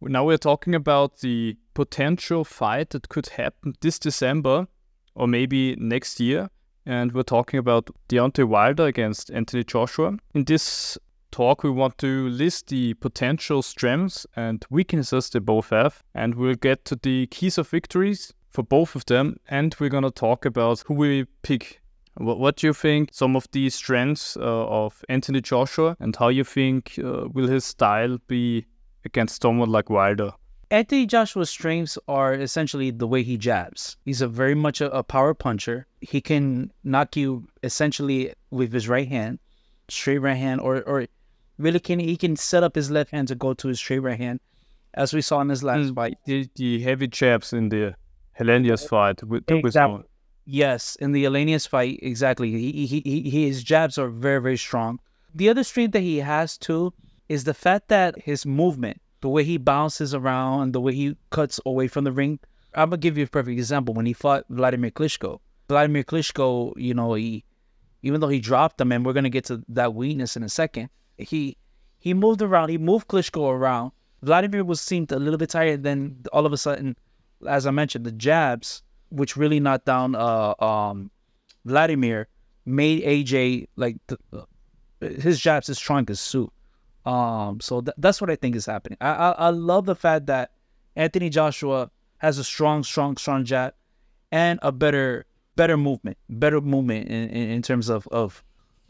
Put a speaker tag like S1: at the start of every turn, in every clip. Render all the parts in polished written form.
S1: Now we're talking about the potential fight that could happen this December or maybe next year. And we're talking about Deontay Wilder against Anthony Joshua. In this talk, we want to list the potential strengths and weaknesses they both have. And we'll get to the keys of victories for both of them. And we're going to talk about who we pick. What do you think some of the strengths of Anthony Joshua, and how you think will his style be against someone like Wilder?
S2: Anthony Joshua's strengths are essentially the way he jabs. He's very much a power puncher. He can knock you essentially with his right hand, straight right hand, or really he can set up his left hand to go to his straight right hand, as we saw in his last fight.
S1: The heavy jabs in the Helenius fight with
S2: exactly. Yes, in the Elenius fight, exactly. His jabs are very, very strong. The other strength that he has too is the fact that his movement, the way he bounces around, the way he cuts away from the ring. I'm gonna give you a perfect example. When he fought Vladimir Klitschko, even though he dropped him, and we're gonna get to that weakness in a second, he moved around. He moved Klitschko around. Vladimir seemed a little bit tired. Then all of a sudden, as I mentioned, the jabs, which really knocked down Vladimir, made AJ his jabs as strong as soup. So that's what I think is happening. I love the fact that Anthony Joshua has a strong jab and a better movement in terms of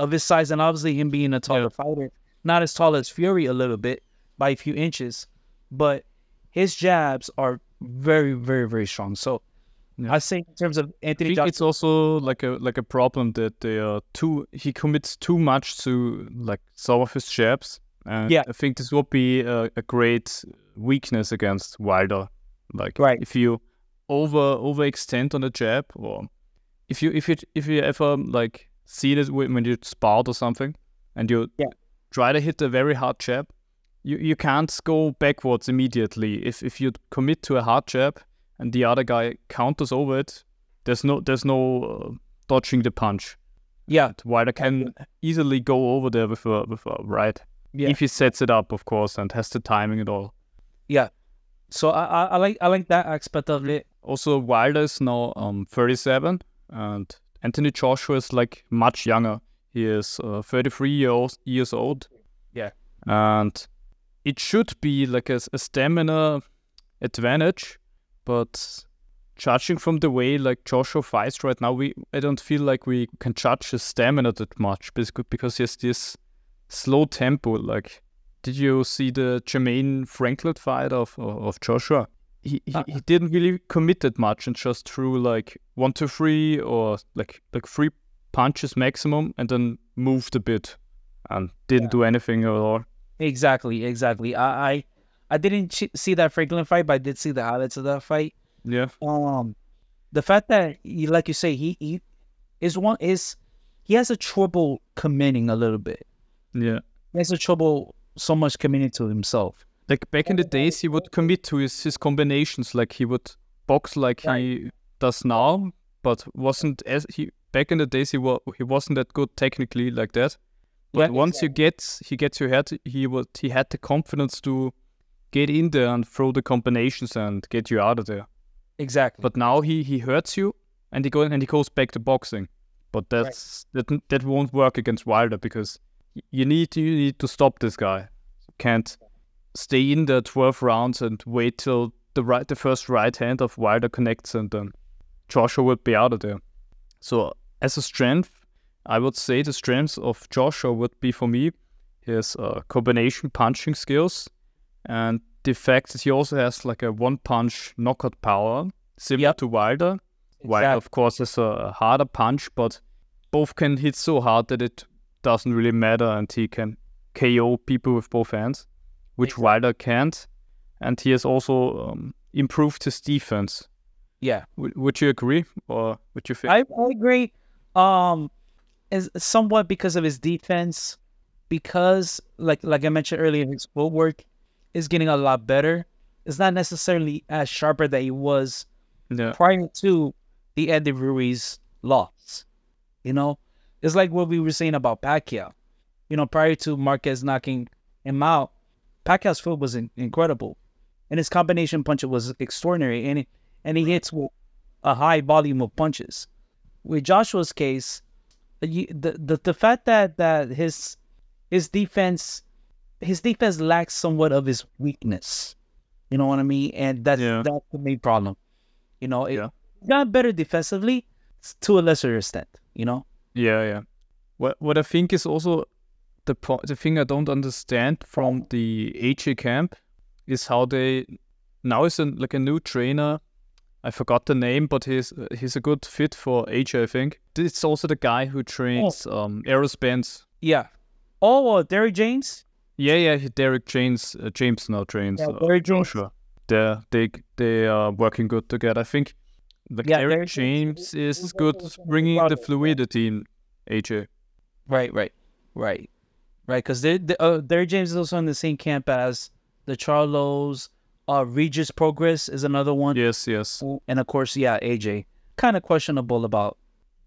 S2: his size, and obviously him being a taller fighter, not as tall as Fury a little bit by a few inches, but his jabs are very, very, very strong. So I say in terms of Anthony Joshua,
S1: it's also like a problem that he commits too much to like some of his jabs. And I think this would be a great weakness against Wilder. Like if you overextend on a jab, or if you ever like see this when you sparred or something, and you try to hit a very hard jab, you can't go backwards immediately. If you commit to a hard jab and the other guy counters over it, there's no dodging the punch.
S2: Yeah,
S1: Wilder can easily go over there with a right. Yeah. If he sets it up, of course, and has the timing and all.
S2: Yeah. So I like that aspect of it.
S1: Also, Wilder is now 37, and Anthony Joshua is like much younger. He is 33 years old.
S2: Yeah.
S1: And it should be like a stamina advantage, but judging from the way like Joshua fights right now, I don't feel like we can judge his stamina that much, because he has this slow tempo. Like, did you see the Jermaine Franklin fight of Joshua? He didn't really commit that much, and just threw like 1, 2, 3 or like 3 punches maximum, and then moved a bit and didn't do anything at all.
S2: Exactly. I didn't see that Franklin fight, but I did see the highlights of that fight.
S1: Yeah.
S2: The fact that like you say, he has a trouble committing a little bit.
S1: Yeah.
S2: He has a trouble so much committing to himself.
S1: Like back in the days, he would commit to his combinations. Like he would box like he does now, but back in the days he wasn't that good technically like that. But once he gets your head, he had the confidence to get in there and throw the combinations and get you out of there.
S2: Exactly.
S1: But now he hurts you, and he goes back to boxing. But that won't work against Wilder, because you need to stop this guy. You can't stay in the 12 rounds and wait till the first right hand of Wilder connects, and then Joshua would be out of there. So as a strength, I would say the strengths of Joshua would be, for me, his combination punching skills, and the fact that he also has like a one-punch knockout power, similar to Wilder. Exactly. Wilder, of course, has a harder punch, but both can hit so hard that it doesn't really matter, and he can KO people with both hands, which Wilder can't. And he has also improved his defense.
S2: Yeah.
S1: Would you agree, or would you think?
S2: I agree. Is somewhat because of his defense, because like I mentioned earlier, his footwork is getting a lot better. It's not necessarily as sharper that he was prior to the Andy Ruiz loss. It's like what we were saying about Pacquiao. Prior to Marquez knocking him out, Pacquiao's foot was incredible. and his combination punch was extraordinary, and he hits with a high volume of punches. With Joshua's case, the fact that his defense lacks somewhat of his weakness. You know what I mean? And that's the main problem. You know, it got better defensively to a lesser extent. You know?
S1: Yeah. What I think is also the thing I don't understand from the AJ camp is how they now is like a new trainer. I forgot the name, but he's a good fit for AJ, I think. It's also the guy who trains Errol Spence.
S2: Yeah. Oh, Derrick James?
S1: Yeah, Derrick James now trains
S2: Derrick James.
S1: Joshua. They are working good together. I think Derrick James is good bringing the fluidity in AJ.
S2: Right. Because Derrick James is also in the same camp as the Charlos. Regis Progress is another one.
S1: Yes.
S2: And of course, AJ. Kind of questionable about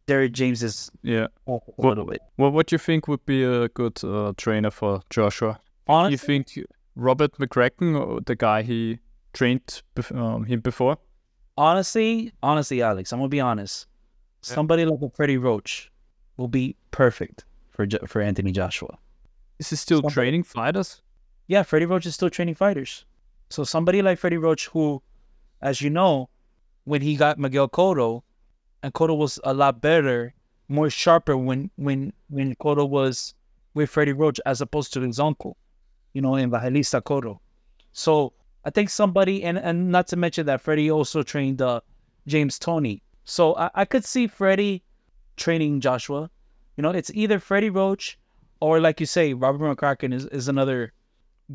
S2: Derrick James's a little bit.
S1: What do you think would be a good trainer for Joshua?
S2: Honestly,
S1: you think Robert McCracken, or the guy he trained him before?
S2: Honestly, Alex, I'm gonna be honest. Somebody like a Freddie Roach will be perfect for Anthony Joshua.
S1: Is he still training fighters?
S2: Yeah, Freddie Roach is still training fighters. So somebody like Freddie Roach, who, as you know, when he got Miguel Cotto, and Cotto was a lot better, more sharper when Cotto was with Freddie Roach as opposed to his uncle, Evangelista Cotto. So I think somebody, and not to mention that Freddie also trained James Toney. So I could see Freddie training Joshua. It's either Freddie Roach or, like you say, Robert McCracken is another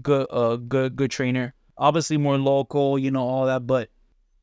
S2: good trainer. Obviously more local, all that. But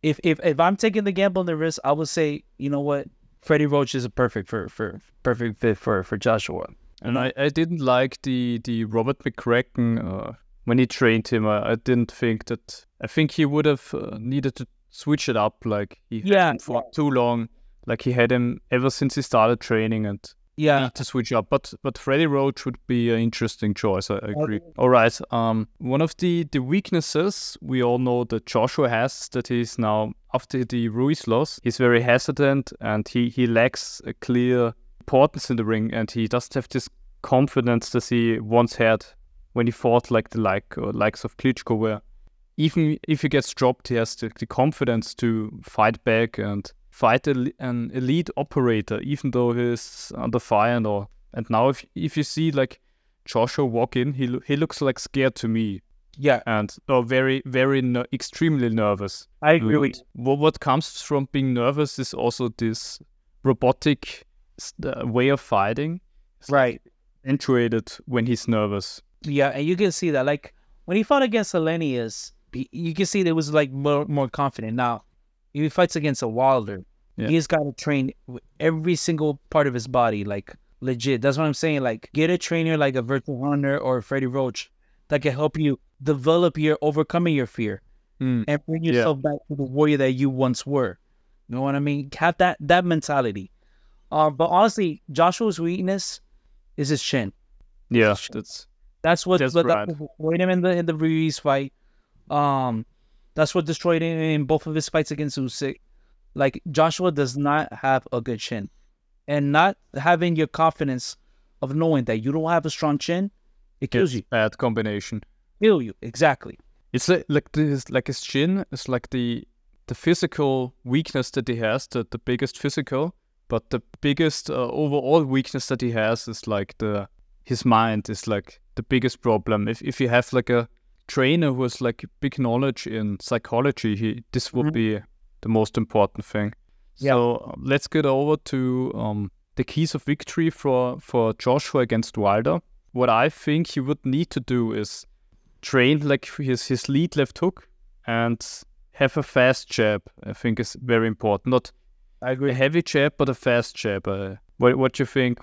S2: if I'm taking the gamble and the risk, I would say, you know what, Freddie Roach is a perfect fit for Joshua.
S1: And I didn't like the Robert McCracken when he trained him. I didn't think that. I think he would have needed to switch it up. Like he had him for too long. Like he had him ever since he started training, and need to switch up. But Freddie Roach would be an interesting choice. I agree. All right. One of the weaknesses we all know that Joshua has, that he's now, after the Ruiz loss, he's very hesitant, and he lacks a clear importance in the ring, and he doesn't have this confidence that he once had when he fought like the likes of Klitschko, where even if he gets dropped, he has the confidence to fight back and fight an elite operator, even though he's under fire and all. And now if you see like Joshua walk in, he looks like scared to me.
S2: Yeah.
S1: And very, very extremely nervous.
S2: I agree with you.
S1: What comes from being nervous is also this robotic way of fighting. It's
S2: right.
S1: Accentuated when he's nervous.
S2: Yeah, and you can see that. Like when he fought against Elenius, you can see that it was like more confident. Now, if he fights against a Wilder, he's got to train every single part of his body, like legit. That's what I'm saying. Like, get a trainer like a Virtual Hunter or Freddie Roach that can help you develop your overcoming your fear and bring yourself back to the warrior that you once were. You know what I mean? Have that mentality. But honestly, Joshua's weakness is his chin.
S1: Yeah,
S2: that's what destroyed him in the Ruiz fight. That's what destroyed him in both of his fights against Usyk. Like, Joshua does not have a good chin. And not having your confidence of knowing that you don't have a strong chin, it kills you.
S1: Bad combination.
S2: Kill you, exactly.
S1: It's like his chin is like the physical weakness that he has, the biggest physical, but the biggest overall weakness that he has is like his mind is like the biggest problem. If you have like a trainer who has like big knowledge in psychology, this would be the most important thing. Yeah. So let's get over to the keys of victory for Joshua against Wilder. What I think he would need to do is train like his lead left hook and have a fast jab. I think is very important.
S2: I agree.
S1: A heavy jab, but a fast jab. What do you think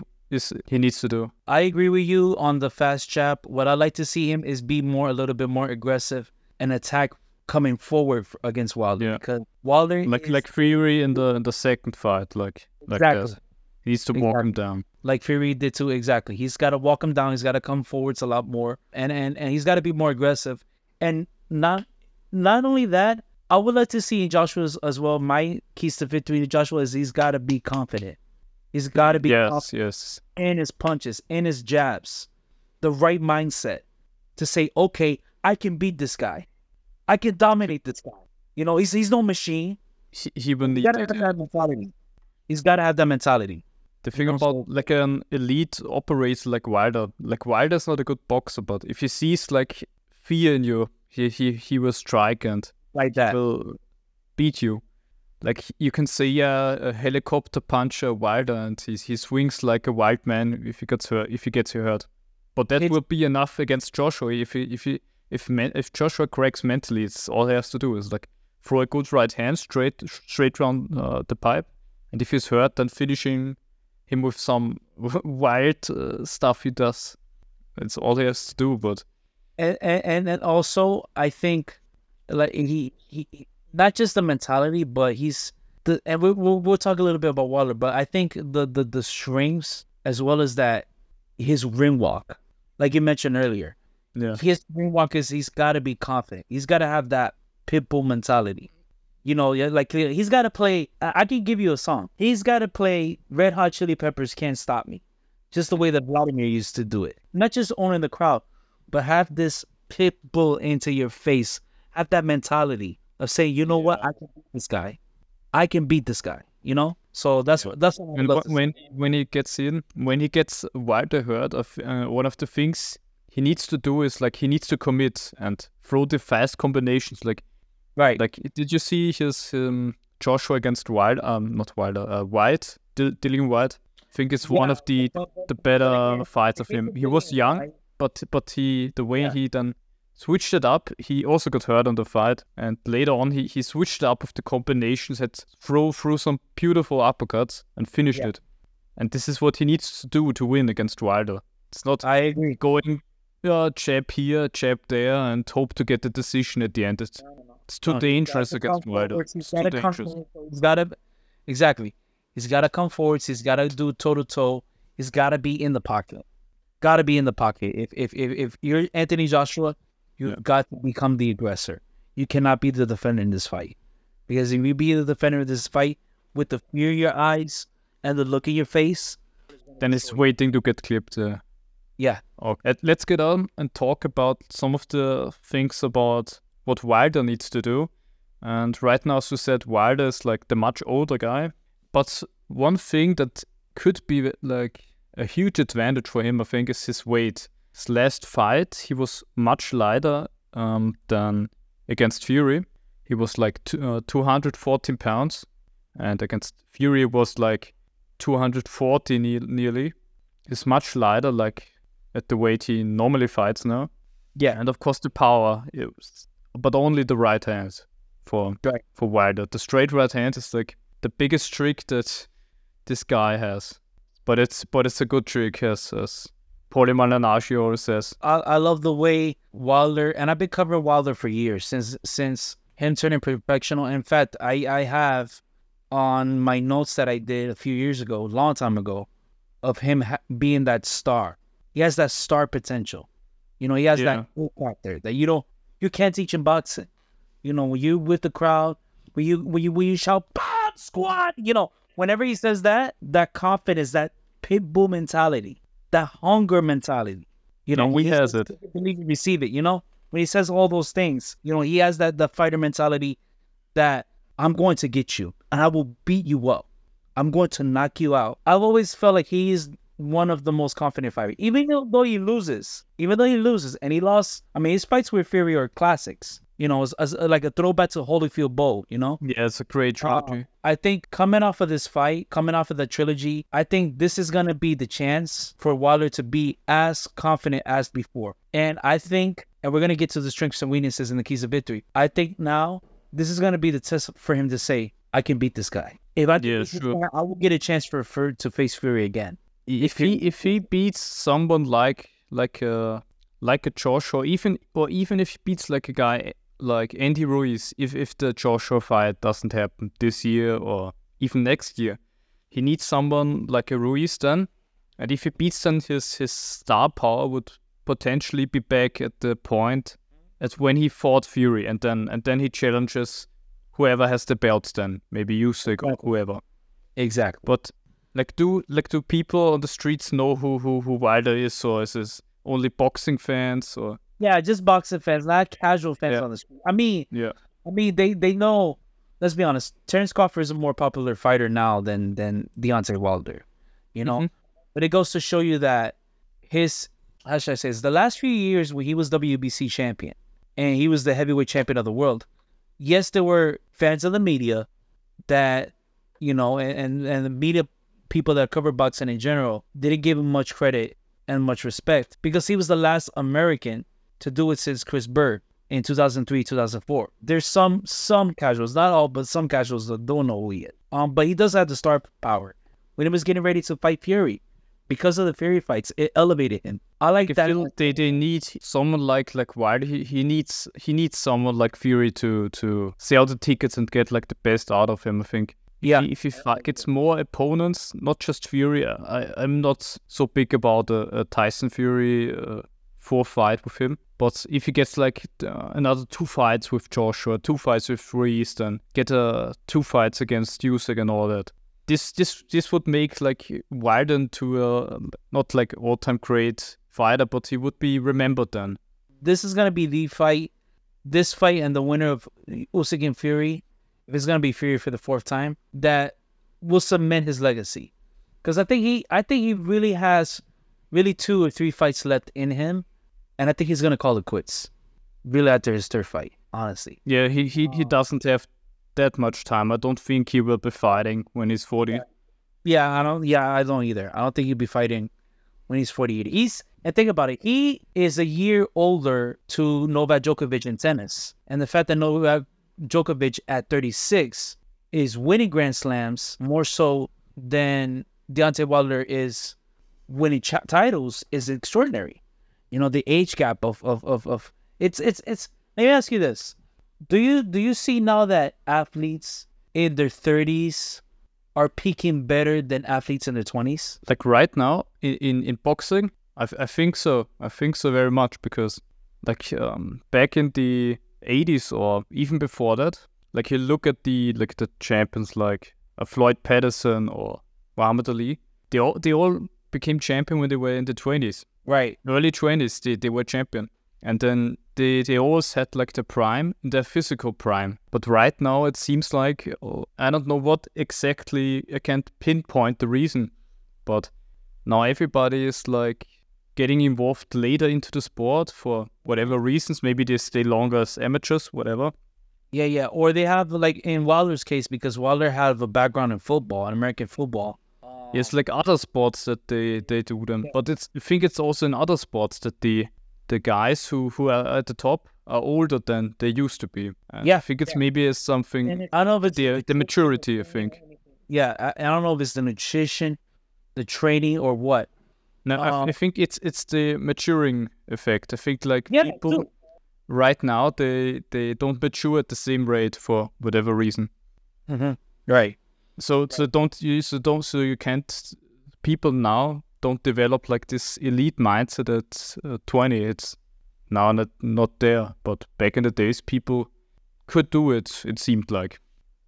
S1: he needs to do?
S2: I agree with you on the fast jab. What I'd like to see him is be a little bit more aggressive and attack coming forward against Wilder, because Wilder
S1: like Fury in the second fight, like
S2: exactly.
S1: That. He needs to walk him down,
S2: like Fury did too. Exactly, he's got to walk him down. He's got to come forwards a lot more, and he's got to be more aggressive, and not not only that, I would like to see Joshua as well. My keys to victory to Joshua is he's got to be confident. He's got to be confident in his punches, in his jabs, the right mindset to say, okay, I can beat this guy. I can dominate this guy. You know, he's no machine.
S1: He will need
S2: that mentality. He's got to have that mentality.
S1: The thing about like an elite operator like Wilder's not a good boxer, but if he sees like fear in you, he will strike and
S2: like that
S1: will beat you. Like you can see a helicopter puncher Wilder, and he swings like a wild man if he gets hurt. But that will be enough against Joshua. If Joshua cracks mentally, it's all he has to do is like throw a good right hand straight around the pipe, and if he's hurt, then finishing him with some wild stuff he does. That's all he has to do. But
S2: and also I think like he not just the mentality, but and we'll talk a little bit about Wilder. But I think the strings as well as that his ring walk, like you mentioned earlier.
S1: Yeah,
S2: his ring walk is he's got to be confident. He's got to have that pit bull mentality. You know, like he's got to play. I can give you a song. He's got to play Red Hot Chili Peppers "Can't Stop Me," just the way that Vladimir used to do it. Not just owning the crowd, but have this pit bull into your face. Have that mentality of saying, you know what, I can beat this guy. I can beat this guy. You know, so that's what.
S1: And when he gets Wilder hurt, one of the things he needs to do is like he needs to commit and throw the fast combinations like.
S2: Right.
S1: Like, did you see his Joshua against White? White, Dillian White. I think it's one of the better fights of him. He was young, but the way he then switched it up, he also got hurt on the fight. And later on, he switched it up with the combinations, had throw through some beautiful uppercuts and finished it. And this is what he needs to do to win against Wilder. It's not going jab here, jab there, and hope to get the decision at the end. It's too dangerous against Wilder.
S2: He's got to come forward. He's got to come forward. He's got to do toe to toe. He's got to be in the pocket. Got to be in the pocket. If you're Anthony Joshua, you've got to become the aggressor. You cannot be the defender in this fight, because if you be the defender in this fight with the fear in your eyes and the look in your face,
S1: then it's waiting to get clipped.
S2: Yeah.
S1: Okay. Let's get on and talk about some of the things about what Wilder needs to do. And right now, as you said, Wilder is like the much older guy. But one thing that could be like a huge advantage for him, I think, is his weight. His last fight, he was much lighter than against Fury. He was like 214 pounds. And against Fury was like 240 nearly. He's much lighter, like at the weight he normally fights now.
S2: Yeah.
S1: And of course the power is, but only the right hand for Wilder. The straight right hand is like the biggest trick that this guy has. But it's a good trick, as Paulie Malignaggi always says.
S2: I love the way Wilder, and I've been covering Wilder for years, since him turning professional. In fact, I have on my notes that I did a few years ago, a long time ago, of him being that star. He has that star potential. You know, he has that factor that you can't teach in boxing. You know, when you with the crowd, when you shout "Bob Squad," you know, whenever he says that confidence, that pit bull mentality, that hunger mentality, you know,
S1: he has it.
S2: Believe you receive it. You know, when he says all those things, you know, he has the fighter mentality that I'm going to get you and I will beat you up. I'm going to knock you out. I've always felt like he is one of the most confident fighters, even though he loses, and he lost. I mean, his fights with Fury are classics, you know, as like a throwback to Holyfield Bowl, you know?
S1: Yeah, it's a great trilogy.
S2: I think coming off of this fight, coming off of the trilogy, I think this is going to be the chance for Wilder to be as confident as before. And I think, and we're going to get to the strengths and weaknesses and the keys of victory, I think now this is going to be the test for him to say, I can beat this guy. If I beat this guy, I will get a chance to face Fury again.
S1: If he beats someone like a Joshua, or even if he beats like a guy like Andy Ruiz, if the Joshua fight doesn't happen this year or even next year, he needs someone like a Ruiz then. And if he beats then, his star power would potentially be back at the point That's when he fought Fury, and then he challenges whoever has the belts. Then maybe Usyk or whoever.
S2: Exactly.
S1: But do people on the streets know who Wilder is, or is this only boxing fans? Or
S2: yeah, just boxing fans, not casual fans on the street. I mean, they know. Let's be honest. Terence Crawford is a more popular fighter now than Deontay Wilder, you know. But it goes to show you that his, how should I say this? The last few years when he was WBC champion and he was the heavyweight champion of the world, yes, there were fans of the media that, you know, and the media people that cover boxing in general didn't give him much credit and much respect because he was the last American to do it since Chris Bird in 2003, 2004. There's some casuals, not all, but some casuals that don't know who he is. But he does have the star power. When he was getting ready to fight Fury, because of the Fury fights, it elevated him. I like that.
S1: Feel they need someone like Wilder. He needs someone like Fury to sell the tickets and get like the best out of him. I think. Yeah. If he gets more opponents, not just Fury. I'm not so big about a Tyson Fury 4 fight with him. But if he gets like another 2 fights with Joshua, 2 fights with Reese, then get 2 fights against Usyk and all that. This would make like Wilder into not like all-time great fighter, but he would be remembered then.
S2: This is gonna be the fight. This fight and the winner of Usyk and Fury, if it's gonna be Fury for the 4th time, that will cement his legacy. Because I think he really has 2 or 3 fights left in him, and I think he's gonna call it quits. Really after his 3rd fight, honestly.
S1: Yeah, he doesn't have that much time. I don't think he will be fighting when he's 40.
S2: Yeah, I don't either. I don't think he'll be fighting when he's 48. And think about it, he is a year older to Novak Djokovic in tennis. And the fact that Novak Djokovic at 36 is winning Grand Slams more so than Deontay Wilder is winning titles is extraordinary. You know, the age gap of it's let me ask you this. Do you see now that athletes in their 30s are peaking better than athletes in their 20s?
S1: Like right now in boxing, I think so. I think so very much because like back in the 80s or even before that, like you look at the champions like Floyd Patterson or Muhammad Ali, they all became champion when they were in the 20s.
S2: Right.
S1: Early 20s, they were champion. And then they always had like the prime, their physical prime. But right now it seems like, I don't know what exactly, I can't pinpoint the reason. But now everybody is like getting involved later into the sport for whatever reasons. Maybe they stay longer as amateurs, whatever.
S2: Yeah. Or they have, like in Wilder's case, because Wilder had a background in football, in American football.
S1: It's like other sports that they do them. But I think it's also in other sports that the guys who are at the top are older than they used to be. I think it's maybe as something.
S2: I don't know if it's
S1: the maturity. I think.
S2: Yeah, I don't know if it's the nutrition, the training, or what.
S1: No, I think it's the maturing effect. I think like people right now they don't mature at the same rate for whatever reason.
S2: Mm-hmm. Right.
S1: So you can't. People now don't develop like this elite mindset at 20. It's now not there. But back in the days, people could do it. It seemed like.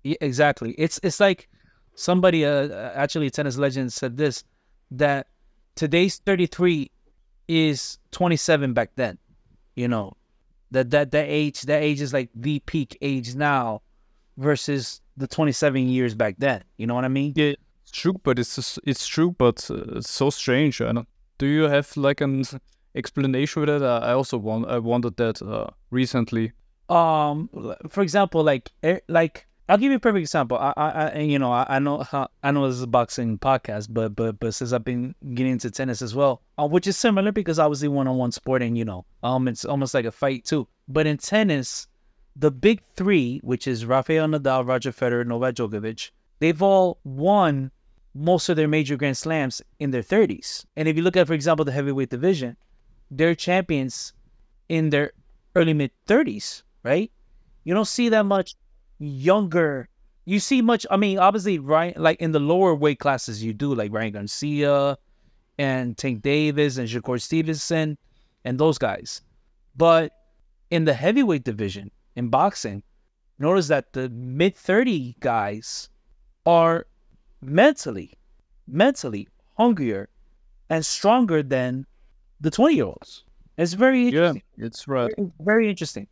S2: Yeah, exactly. It's like somebody, actually a tennis legend, said this, that today's 33 is 27 back then. You know, that age is like the peak age now versus the 27 years back then. You know what I mean?
S1: Yeah. It's true, but it's true, but it's so strange. Do you have like an explanation with it? I also wondered that recently.
S2: For example, like I'll give you a perfect example. I know this is a boxing podcast, but since I've been getting into tennis as well, which is similar because obviously one-on-one sporting, it's almost like a fight too. But in tennis, the big 3, which is Rafael Nadal, Roger Federer, Novak Djokovic, they've all won most of their major Grand Slams in their 30s. And if you look at, for example, the heavyweight division, they're champions in their early mid-30s, right? You don't see that much younger. You see much, obviously, right, like in the lower weight classes you do, like Ryan Garcia and Tank Davis and Shakur Stevenson and those guys. But in the heavyweight division in boxing, notice that the mid-30 guys are mentally hungrier and stronger than the 20-year-olds. It's very interesting.
S1: Yeah, it's right.
S2: Very, very interesting.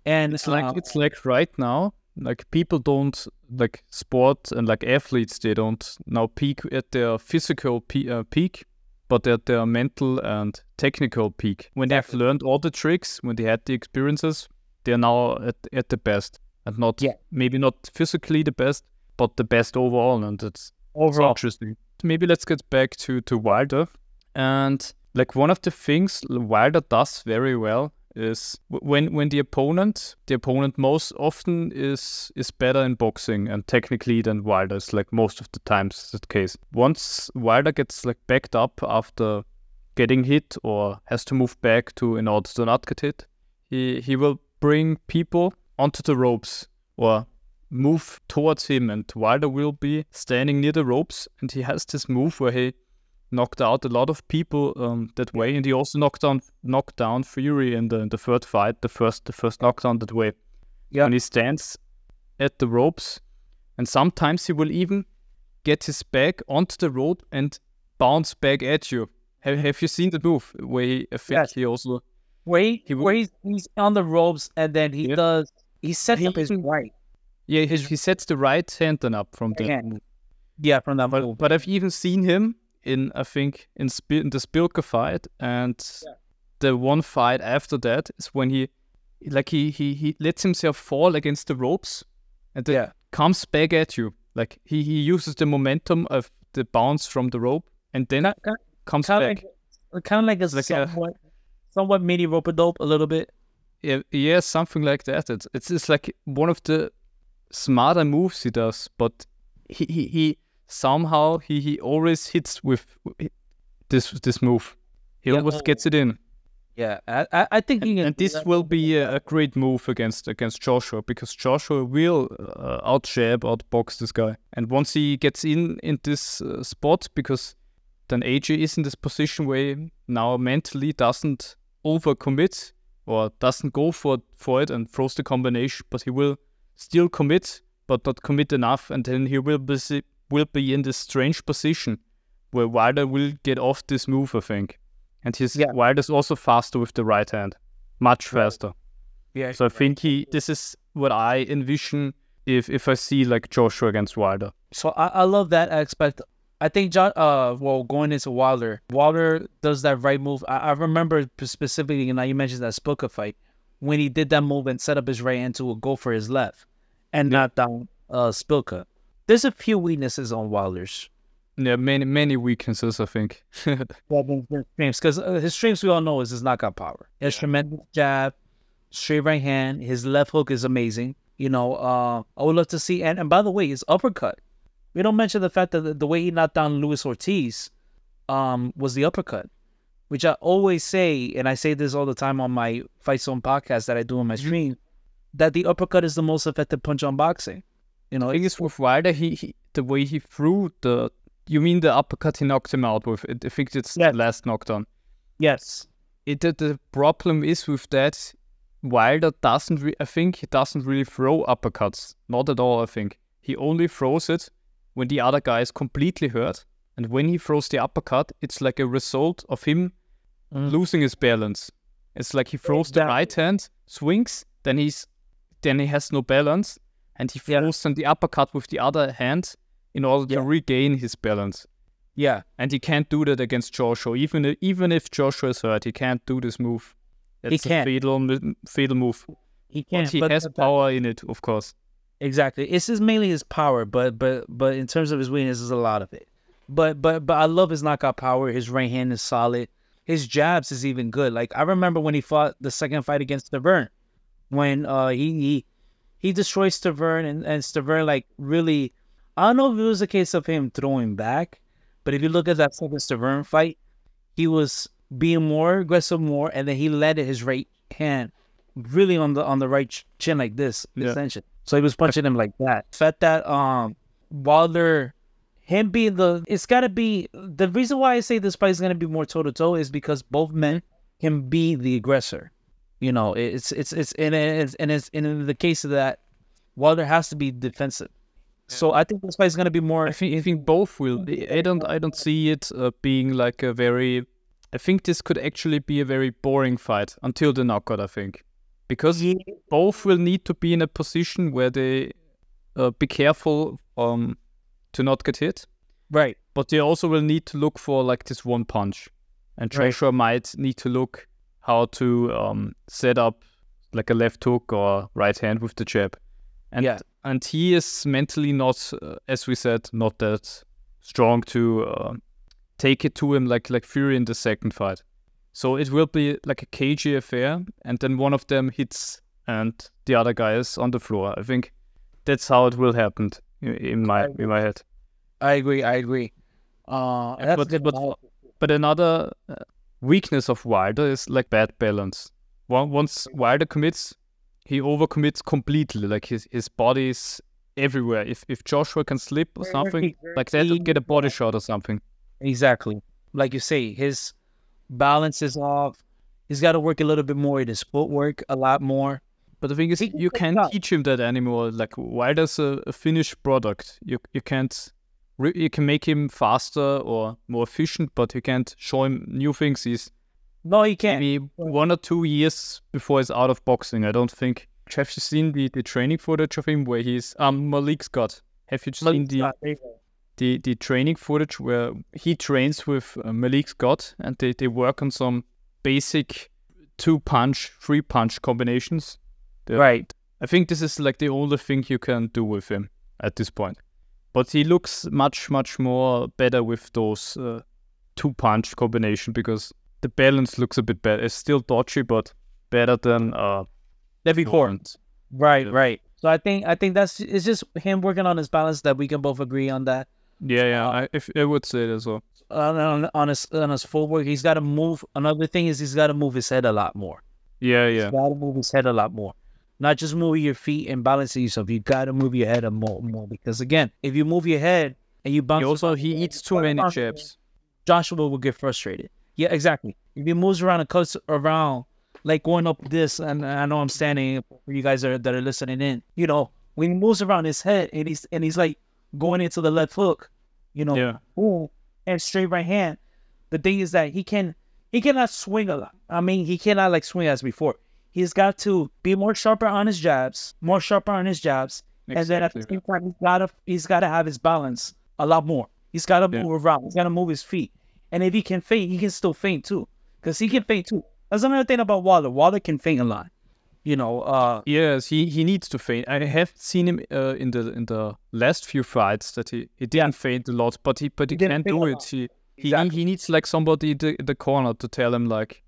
S2: And
S1: it's like right now, like people don't like sport and like athletes. They don't now peak at their physical peak, but at their mental and technical peak. When they have learned all the tricks, when they had the experiences, they are now at the best, and not maybe not physically the best, but the best overall. And it's interesting. Maybe let's get back to Wilder. And like one of the things Wilder does very well is when the opponent most often is better in boxing and technically than Wilder's, like most of the times is the case. Once Wilder gets like backed up after getting hit or has to move back in order to not get hit, he will bring people onto the ropes or move towards him, and Wilder will be standing near the ropes, and he has this move where he knocked out a lot of people that way, and he also knocked down Fury in the third fight, the first knockdown that way. Yeah. And he stands at the ropes, and sometimes he will even get his back onto the rope and bounce back at you. Have you seen the move where he also
S2: he's on the ropes, and then he sets up his right.
S1: Yeah, he sets the right hand then up from the
S2: from that move.
S1: But I've even seen him in the Spilka fight, and the one fight after that is when he lets himself fall against the ropes, and then comes back at you. Like he uses the momentum of the bounce from the rope, and then comes back.
S2: Kind of like a somewhat mini rope-a-dope a little bit.
S1: Yeah, something like that. It's just like one of the smarter moves he does, but he somehow he always hits with this move. He always gets it in.
S2: Yeah, I think
S1: and this will be a great move against Joshua, because Joshua will outbox this guy. And once he gets in this spot, because then AJ is in this position where he now mentally doesn't overcommit or doesn't go for it and throws the combination, but he will still commit, but not commit enough, and then he will be in this strange position where Wilder will get off this move, I think. And Wilder's also faster with the right hand, much faster. Yeah. So I think this is what I envision if I see like Joshua against Wilder.
S2: So I love that aspect. I think going into Wilder does that right move. I remember specifically, and now you mentioned that Spilka fight, when he did that move and set up his right hand to go for his left and knock down Spilka. There's a few weaknesses on Wilder's.
S1: Yeah, many weaknesses, I think.
S2: Because his strengths, we all know, is his knockout power. He has tremendous jab, straight right hand. His left hook is amazing. I would love to see. And by the way, his uppercut. We don't mention the fact that the way he knocked down Luis Ortiz was the uppercut, which I always say, and I say this all the time on my Fight Zone podcast that I do on my stream, that the uppercut is the most effective punch on boxing.
S1: I think it's with Wilder, the way he threw you mean the uppercut he knocked him out with? I think it's the last knockdown.
S2: Yes.
S1: The problem is with that, Wilder doesn't really throw uppercuts. Not at all, I think. He only throws it when the other guy is completely hurt. And when he throws the uppercut, it's like a result of him losing his balance. It's like he throws the right hand, swings, then he has no balance, and he throws the uppercut with the other hand in order to regain his balance.
S2: Yeah.
S1: And he can't do that against Joshua. Even if Joshua is hurt, he can't do this move. It's a fatal move.
S2: He can't.
S1: But he has power in it, of course.
S2: Exactly. It's mainly his power, but in terms of his weakness, is a lot of it. But I love his knockout power. His right hand is solid. His jabs is even good. Like I remember when he fought the second fight against Dazn, when he destroyed Dazn, and Dazn like really, I don't know if it was a case of him throwing back, but if you look at that second Dazn fight, he was being more aggressive and then he landed his right hand really on the right chin like this extension. So he was punching him like that. The fact that Wilder, him being it's got to be, the reason why I say this fight is going to be more toe-to-toe is because both men can be the aggressor. You know, it's in the case of that, Wilder has to be defensive. So I think this fight is going to be more.
S1: I think both will. I don't see it being like a very. I think this could actually be a very boring fight until the knockout. I think because both will need to be in a position where they be careful to not get hit.
S2: Right.
S1: But they also will need to look for like this one punch, and Joshua might need to look how to set up like a left hook or right hand with the jab. And he is mentally not, as we said, not that strong to take it to him like Fury in the second fight. So it will be like a cagey affair, and then one of them hits and the other guy is on the floor. I think that's how it will happen in my head.
S2: I agree.
S1: But another weakness of Wilder is like bad balance. Once Wilder commits, he overcommits completely. Like his body is everywhere. If Joshua can slip or something like that, he'll get a body shot or something.
S2: Exactly. Like you say, his balance is off. He's got to work a little bit more in his footwork, a lot more.
S1: But the thing is, you can't teach him that anymore. Like Wilder's a finished product. You can't. You can make him faster or more efficient, but you can't show him new things.
S2: No, he can't.
S1: Maybe 1 or 2 years before he's out of boxing. I don't think. Have you seen the training footage of him where he's Malik Scott? Have you seen the training footage where he trains with Malik Scott and they work on some basic 2-punch, 3-punch combinations?
S2: Right.
S1: I think this is like the only thing you can do with him at this point. But he looks much more better with those 2-punch combination because the balance looks a bit better. It's still dodgy, but better than
S2: before. Right. So I think it's just him working on his balance that we can both agree on that.
S1: Yeah. I would say that as well.
S2: On his footwork, he's got to move. Another thing is he's got to move his head a lot more.
S1: Yeah.
S2: He's got to move his head a lot more. Not just moving your feet and balancing yourself. You got to move your head more because again, if you move your head and you bounce,
S1: he eats too many jabs.
S2: Joshua will get frustrated. Yeah, exactly. If he moves around and cuts around, like going up this, and I know I'm standing for you guys that are listening in. You know, when he moves around his head and he's like going into the left hook, you know, boom, and straight right hand. The thing is that he cannot swing a lot. I mean, he cannot like swing as before. He's got to be more sharper on his jabs, exactly. And then at the same time, he's got to have his balance a lot more. He's got to move around. He's got to move his feet. And if he can feint, he can still feint too, because he can feint too. That's another thing about Wilder. Wilder can feint a lot. You know.
S1: Yes, he needs to feint. I have seen him in the last few fights that he didn't feint a lot, but he can't do it. He needs like somebody in the corner to tell him like.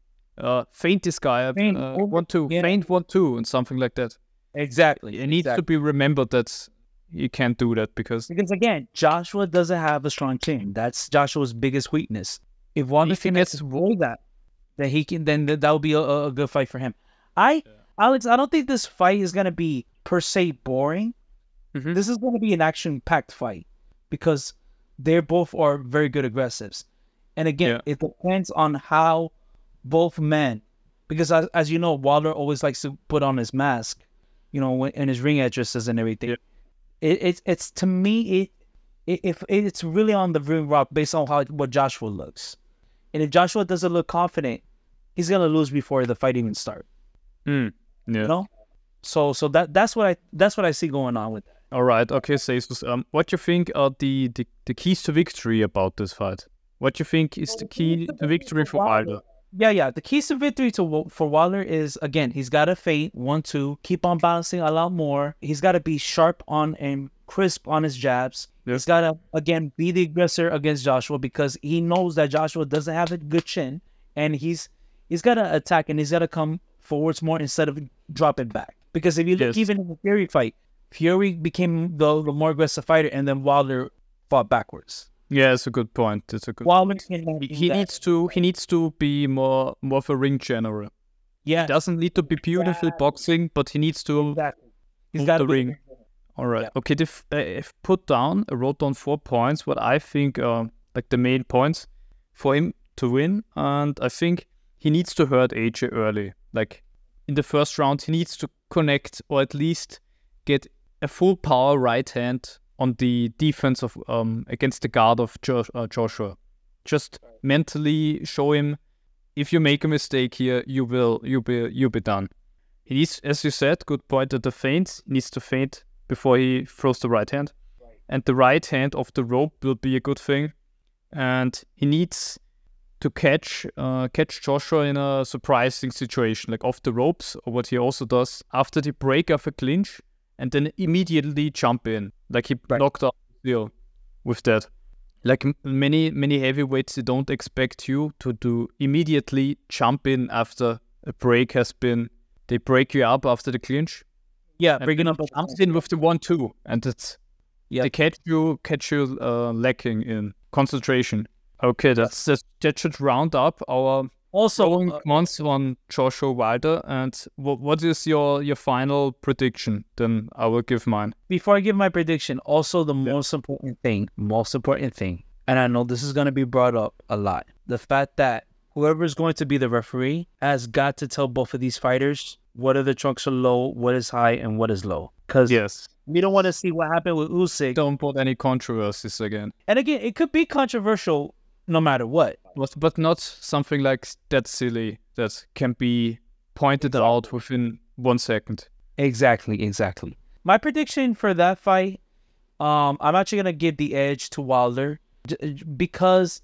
S1: Feint this guy,
S2: feint
S1: 1-2, feint 1-2, and something like that.
S2: Exactly.
S1: It needs to be remembered that you can't do that because
S2: again, Joshua doesn't have a strong chin. That's Joshua's biggest weakness. If Wilder can avoid that, then he can. Then that will be a good fight for him. Alex, I don't think this fight is gonna be per se boring. Mm-hmm. This is gonna be an action-packed fight because they both are very good aggressives, and again, it depends on how. Both men, because as you know, Wilder always likes to put on his mask, you know, in his ring addresses and everything. Yeah. It's to me, it's really on the ring rock based on what Joshua looks, and if Joshua doesn't look confident, he's gonna lose before the fight even starts.
S1: Yeah.
S2: You know, so that's what I see going on with that.
S1: All right, okay, Jesus. What do you think are the keys to victory about this fight? What do you think is the key to victory for Wilder?
S2: Yeah. The keys to victory for Wilder is, again, he's got to feint 1-2, keep on balancing a lot more. He's got to be sharp on and crisp on his jabs. Yes. He's got to, again, be the aggressor against Joshua because he knows that Joshua doesn't have a good chin, and he's got to attack and he's got to come forwards more instead of dropping back. Because if you look even in the Fury fight, Fury became the more aggressive fighter, and then Wilder fought backwards.
S1: Yeah, it's a good point. It's a good. He needs to be more of a ring general.
S2: Yeah,
S1: he doesn't need to be beautiful boxing, but he needs to. He's got the ring. All right. Yeah. Okay. I've I wrote down 4 points. What I think are like the main points for him to win, and I think he needs to hurt AJ early. Like in the first round, he needs to connect or at least get a full power right hand on the defense of against the guard of Joshua. Just mentally show him, if you make a mistake here, you'll be done. He needs, as you said, good point at the feint. He needs to feint before he throws the right hand. And the right hand off the rope will be a good thing. And he needs to catch Joshua in a surprising situation, like off the ropes, or what he also does after the break of a clinch, and then immediately jump in. Like he knocked out Leo with that. Like many heavyweights, they don't expect you to immediately jump in after a break has been. They break you up after the clinch.
S2: Yeah, breaking up.
S1: Jumps in with the 1-2, and it's they catch you lacking in concentration. Okay, that should round up our months on Joshua Wilder. And what is your final prediction? Then I will give mine.
S2: Before I give my prediction, also the most important thing, and I know this is going to be brought up a lot, the fact that whoever is going to be the referee has got to tell both of these fighters what are the trunks are low, what is high, and what is low. Because we don't want to see what happened with Usyk.
S1: Don't put any controversies again.
S2: And again, it could be controversial no matter what.
S1: But not something like that silly that can be pointed out within 1 second.
S2: Exactly. My prediction for that fight, I'm actually going to give the edge to Wilder. Because,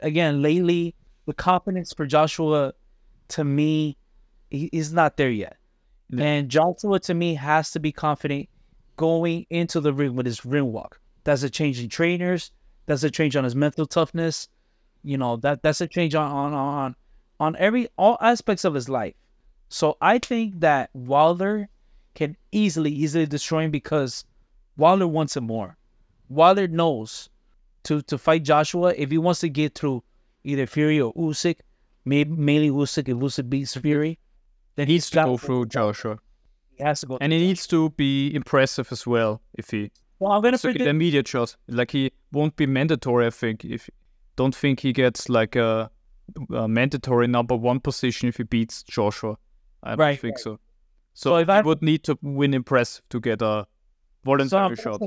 S2: again, lately, the confidence for Joshua, to me, is not there yet. Yeah. And Joshua, to me, has to be confident going into the ring with his ring walk. That's a change in trainers. That's a change on his mental toughness. You know, that's a change on all aspects of his life. So I think that Wilder can easily destroy him because Wilder wants it more. Wilder knows to fight Joshua, if he wants to get through either Fury or Usyk, mainly Usyk, if Usyk beats Fury, then
S1: he needs to go through Joshua.
S2: He has to go.
S1: And he needs to be impressive as well. If he
S2: I'm going to
S1: predict an immediate shot, like he won't be mandatory. I think don't think he gets like a mandatory number 1 position if he beats Joshua. I don't think so. So if I would need to win impressive to get a voluntary shot.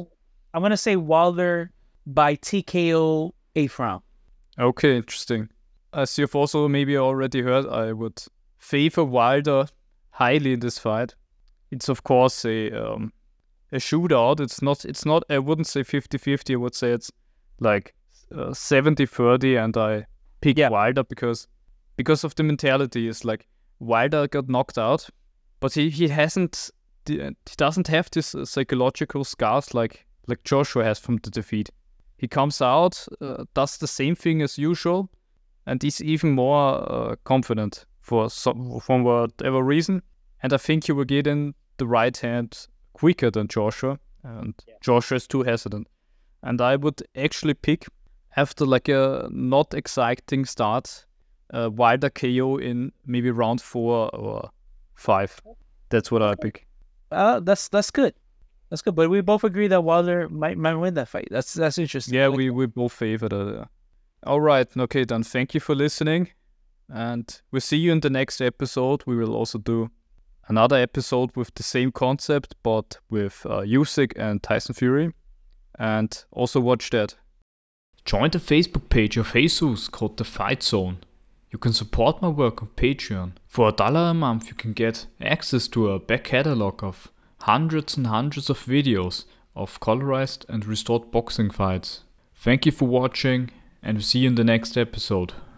S2: I'm going to say Wilder by TKO 8th round.
S1: Okay, interesting. As you've also maybe already heard, I would favor Wilder highly in this fight. It's of course a shootout. It's not. I wouldn't say 50-50. I would say it's like 70-30, and I pick Wilder because of the mentality. It's like Wilder got knocked out, but he doesn't have this psychological scars like Joshua has from the defeat. He comes out, does the same thing as usual, and he's even more confident for whatever reason. And I think he will get in the right hand quicker than Joshua, and Joshua is too hesitant. And I would actually pick, after like a not exciting start, Wilder KO in maybe round 4 or 5. That's what I pick.
S2: That's good. That's good. But we both agree that Wilder might win that fight. That's interesting.
S1: Yeah, we both favor that. All right. Okay, then thank you for listening. And we'll see you in the next episode. We will also do another episode with the same concept, but with Usyk and Tyson Fury. And also watch that. Join the Facebook page of Jesus called The Fight Zone. You can support my work on Patreon. For $1 a month you can get access to a back catalog of hundreds and hundreds of videos of colorized and restored boxing fights. Thank you for watching, and we'll see you in the next episode.